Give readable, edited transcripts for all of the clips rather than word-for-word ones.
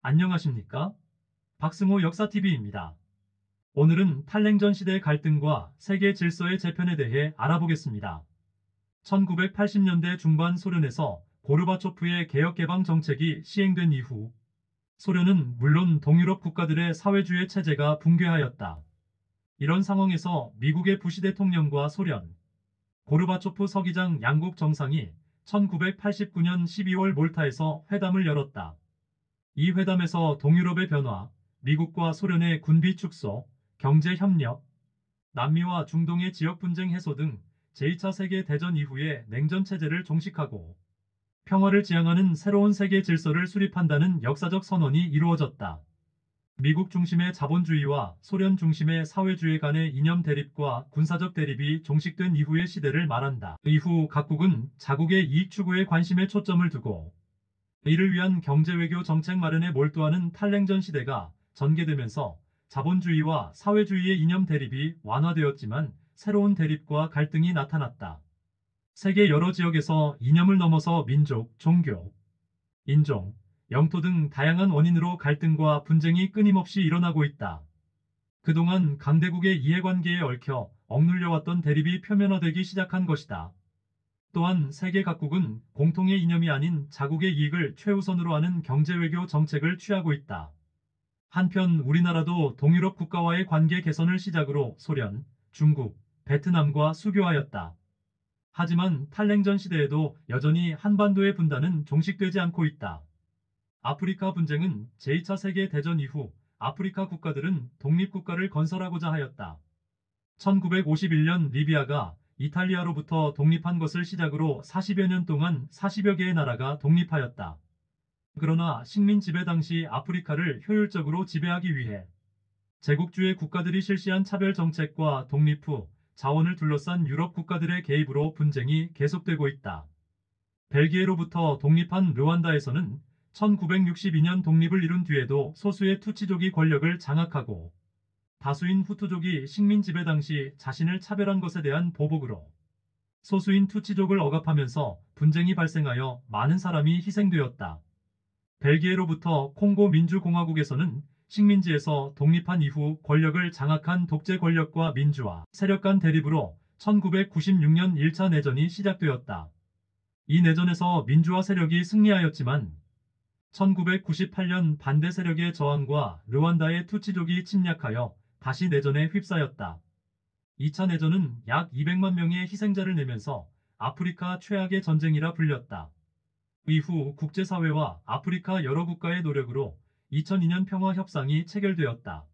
안녕하십니까? 박승호 역사TV입니다. 오늘은 탈냉전 시대 갈등과 세계 질서의 재편에 대해 알아보겠습니다. 1980년대 중반 소련에서 고르바초프의 개혁개방 정책이 시행된 이후 소련은 물론 동유럽 국가들의 사회주의 체제가 붕괴하였다. 이런 상황에서 미국의 부시 대통령과 소련, 고르바초프 서기장 양국 정상이 1989년 12월 몰타에서 회담을 열었다. 이 회담에서 동유럽의 변화, 미국과 소련의 군비 축소, 경제 협력, 남미와 중동의 지역 분쟁 해소 등 제2차 세계 대전 이후의 냉전 체제를 종식하고 평화를 지향하는 새로운 세계 질서를 수립한다는 역사적 선언이 이루어졌다. 미국 중심의 자본주의와 소련 중심의 사회주의 간의 이념 대립과 군사적 대립이 종식된 이후의 시대를 말한다. 이후 각국은 자국의 이익 추구에 관심에 초점을 두고 이를 위한 경제외교 정책 마련에 몰두하는 탈냉전 시대가 전개되면서 자본주의와 사회주의의 이념 대립이 완화되었지만 새로운 대립과 갈등이 나타났다. 세계 여러 지역에서 이념을 넘어서 민족, 종교, 인종, 영토 등 다양한 원인으로 갈등과 분쟁이 끊임없이 일어나고 있다. 그동안 강대국의 이해관계에 얽혀 억눌려왔던 대립이 표면화되기 시작한 것이다. 또한 세계 각국은 공통의 이념이 아닌 자국의 이익을 최우선으로 하는 경제외교 정책을 취하고 있다. 한편 우리나라도 동유럽 국가와의 관계 개선을 시작으로 소련, 중국, 베트남과 수교하였다. 하지만 탈냉전 시대에도 여전히 한반도의 분단은 종식되지 않고 있다. 아프리카 분쟁은 제2차 세계 대전 이후 아프리카 국가들은 독립국가를 건설하고자 하였다. 1951년 리비아가 이탈리아로부터 독립한 것을 시작으로 40여 년 동안 40여 개의 나라가 독립하였다. 그러나 식민 지배 당시 아프리카를 효율적으로 지배하기 위해 제국주의 국가들이 실시한 차별 정책과 독립 후 자원을 둘러싼 유럽 국가들의 개입으로 분쟁이 계속되고 있다. 벨기에로부터 독립한 르완다에서는 1962년 독립을 이룬 뒤에도 소수의 투치족이 권력을 장악하고 다수인 후투족이 식민 지배 당시 자신을 차별한 것에 대한 보복으로 소수인 투치족을 억압하면서 분쟁이 발생하여 많은 사람이 희생되었다. 벨기에로부터 콩고 민주공화국에서는 식민지에서 독립한 이후 권력을 장악한 독재 권력과 민주화 세력 간 대립으로 1996년 1차 내전이 시작되었다. 이 내전에서 민주화 세력이 승리하였지만 1998년 반대 세력의 저항과 르완다의 투치족이 침략하여 다시 내전에 휩싸였다. 2차 내전은 약 200만 명의 희생자를 내면서 아프리카 최악의 전쟁이라 불렸다. 이후 국제사회와 아프리카 여러 국가의 노력으로 2002년 평화협상이 체결되었다.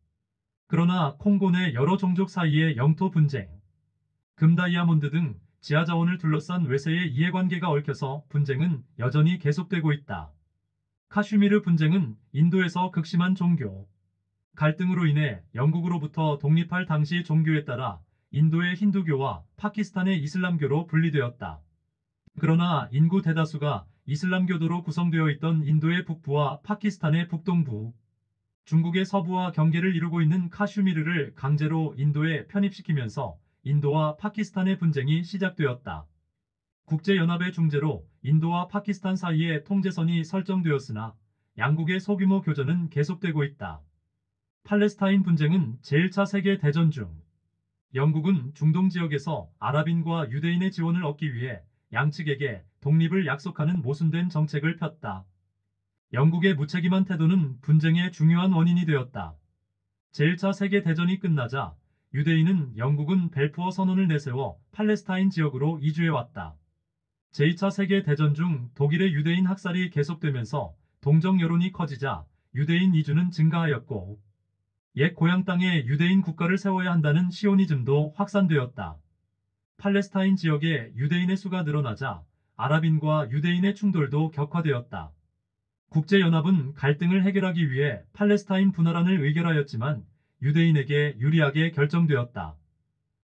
그러나 콩고 내 여러 종족 사이의 영토 분쟁, 금다이아몬드 등 지하자원을 둘러싼 외세의 이해관계가 얽혀서 분쟁은 여전히 계속되고 있다. 카슈미르 분쟁은 인도에서 극심한 종교 갈등으로 인해 영국으로부터 독립할 당시 종교에 따라 인도의 힌두교와 파키스탄의 이슬람교로 분리되었다. 그러나 인구 대다수가 이슬람교도로 구성되어 있던 인도의 북부와 파키스탄의 북동부, 중국의 서부와 경계를 이루고 있는 카슈미르를 강제로 인도에 편입시키면서 인도와 파키스탄의 분쟁이 시작되었다. 국제연합의 중재로 인도와 파키스탄 사이에 통제선이 설정되었으나 양국의 소규모 교전은 계속되고 있다. 팔레스타인 분쟁은 제1차 세계 대전 중 영국은 중동 지역에서 아랍인과 유대인의 지원을 얻기 위해 양측에게 독립을 약속하는 모순된 정책을 폈다. 영국의 무책임한 태도는 분쟁의 중요한 원인이 되었다. 제1차 세계 대전이 끝나자 유대인은 영국은 벨푸어 선언을 내세워 팔레스타인 지역으로 이주해왔다. 제2차 세계 대전 중 독일의 유대인 학살이 계속되면서 동정 여론이 커지자 유대인 이주는 증가하였고 옛 고향 땅에 유대인 국가를 세워야 한다는 시오니즘도 확산되었다. 팔레스타인 지역에 유대인의 수가 늘어나자 아랍인과 유대인의 충돌도 격화되었다. 국제연합은 갈등을 해결하기 위해 팔레스타인 분할안을 의결하였지만 유대인에게 유리하게 결정되었다.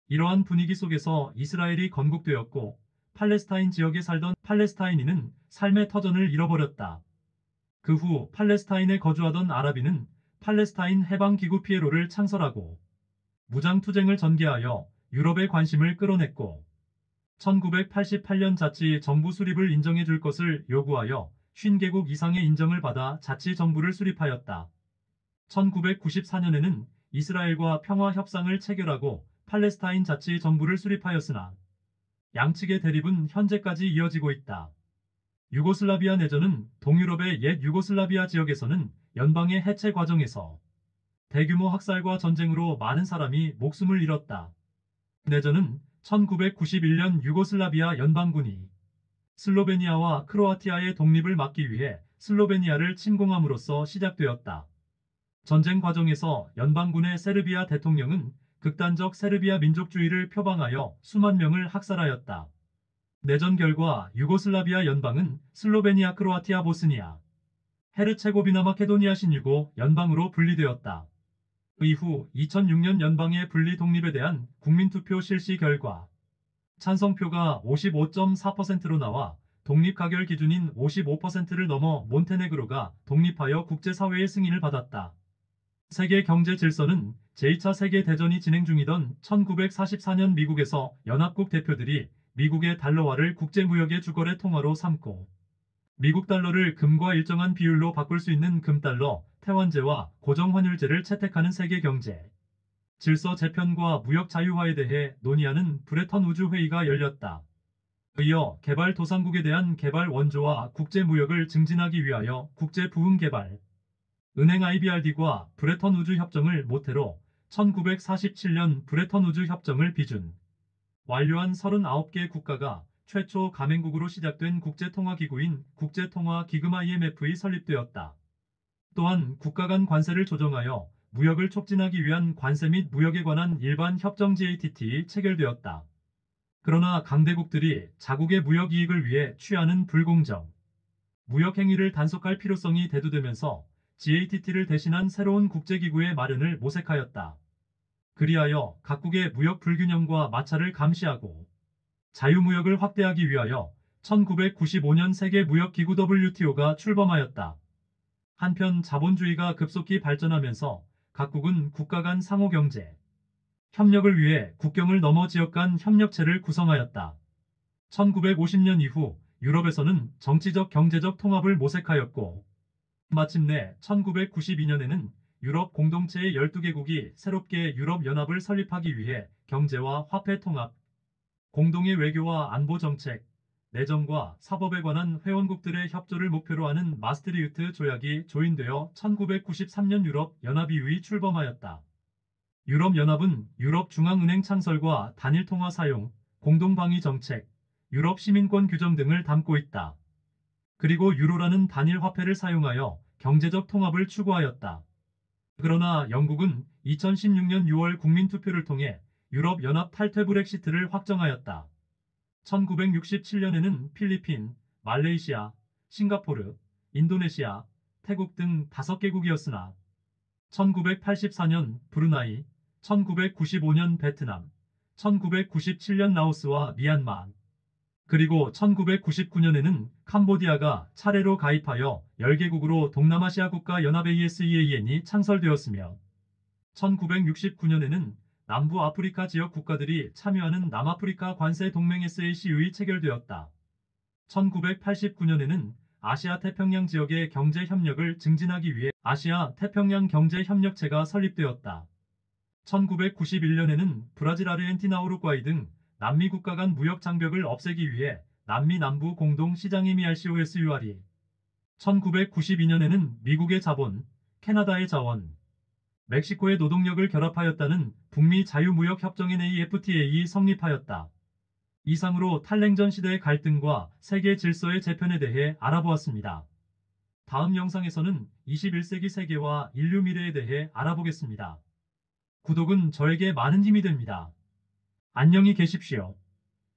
이러한 분위기 속에서 이스라엘이 건국되었고 팔레스타인 지역에 살던 팔레스타인인은 삶의 터전을 잃어버렸다. 그 후 팔레스타인에 거주하던 아랍인은 팔레스타인 해방기구 피에로를 창설하고 무장투쟁을 전개하여 유럽의 관심을 끌어냈고 1988년 자치 정부 수립을 인정해 줄 것을 요구하여 50개국 이상의 인정을 받아 자치정부를 수립하였다. 1994년에는 이스라엘과 평화 협상을 체결하고 팔레스타인 자치정부를 수립하였으나 양측의 대립은 현재까지 이어지고 있다. 유고슬라비아 내전은 동유럽의 옛 유고슬라비아 지역에서는 연방의 해체 과정에서 대규모 학살과 전쟁으로 많은 사람이 목숨을 잃었다. 내전은 1991년 유고슬라비아 연방군이 슬로베니아와 크로아티아의 독립을 막기 위해 슬로베니아를 침공함으로써 시작되었다. 전쟁 과정에서 연방군의 세르비아 대통령은 극단적 세르비아 민족주의를 표방하여 수만 명을 학살하였다. 내전 결과 유고슬라비아 연방은 슬로베니아, 크로아티아, 보스니아, 헤르체고비나 마케도니아 신유고 연방으로 분리되었다. 이후 2006년 연방의 분리 독립에 대한 국민투표 실시 결과 찬성표가 55.4%로 나와 독립 가결 기준인 55%를 넘어 몬테네그로가 독립하여 국제사회의 승인을 받았다. 세계 경제 질서는 제2차 세계대전이 진행 중이던 1944년 미국에서 연합국 대표들이 미국의 달러화를 국제무역의 주거래 통화로 삼고 미국 달러를 금과 일정한 비율로 바꿀 수 있는 금달러, 태환제와 고정환율제를 채택하는 세계 경제 질서 재편과 무역 자유화에 대해 논의하는 브레턴 우주 회의가 열렸다. 이어 개발도상국에 대한 개발 원조와 국제무역을 증진하기 위하여 국제부흥개발 은행 IBRD과 브레턴 우주 협정을 모태로 1947년 브레턴 우주 협정을 비준 완료한 39개 국가가 최초 가맹국으로 시작된 국제통화기구인 국제통화기금 IMF이 설립되었다. 또한 국가 간 관세를 조정하여 무역을 촉진하기 위한 관세 및 무역에 관한 일반 협정 GATT 체결되었다. 그러나 강대국들이 자국의 무역 이익을 위해 취하는 불공정 무역 행위를 단속할 필요성이 대두되면서 GATT를 대신한 새로운 국제기구의 마련을 모색하였다. 그리하여 각국의 무역 불균형과 마찰을 감시하고 자유무역을 확대하기 위하여 1995년 세계무역기구 WTO가 출범하였다. 한편 자본주의가 급속히 발전하면서 각국은 국가 간 상호경제 협력을 위해 국경을 넘어 지역 간 협력체를 구성하였다. 1950년 이후 유럽에서는 정치적 경제적 통합을 모색하였고 마침내 1992년에는 유럽 공동체의 12개국이 새롭게 유럽연합을 설립하기 위해 경제와 화폐 통합, 공동의 외교와 안보 정책, 내정과 사법에 관한 회원국들의 협조를 목표로 하는 마스트리흐트 조약이 조인되어 1993년 유럽연합의회의 출범하였다. 유럽연합은 유럽중앙은행 창설과 단일통화 사용, 공동방위 정책, 유럽 시민권 규정 등을 담고 있다. 그리고 유로라는 단일 화폐를 사용하여 경제적 통합을 추구하였다. 그러나 영국은 2016년 6월 국민투표를 통해 유럽연합 탈퇴 브렉시트를 확정하였다. 1967년에는 필리핀, 말레이시아, 싱가포르, 인도네시아, 태국 등 5개국이었으나 1984년 브루나이, 1995년 베트남, 1997년 라오스와 미얀마, 그리고 1999년에는 캄보디아가 차례로 가입하여 10개국으로 동남아시아 국가 연합 ASEAN이 창설되었으며 1969년에는 남부 아프리카 지역 국가들이 참여하는 남아프리카 관세 동맹 SACU이 체결되었다. 1989년에는 아시아 태평양 지역의 경제 협력을 증진하기 위해 아시아 태평양 경제 협력체가 설립되었다. 1991년에는 브라질, 아르헨티나, 우루과이 등 남미 국가 간 무역 장벽을 없애기 위해 남미 남부 공동 시장 MERCOSUR이 1992년에는 미국의 자본, 캐나다의 자원, 멕시코의 노동력을 결합하였다는 북미 자유무역협정 NAFTA이 성립하였다. 이상으로 탈냉전 시대의 갈등과 세계 질서의 재편에 대해 알아보았습니다. 다음 영상에서는 21세기 세계와 인류 미래에 대해 알아보겠습니다. 구독은 저에게 많은 힘이 됩니다. 안녕히 계십시오.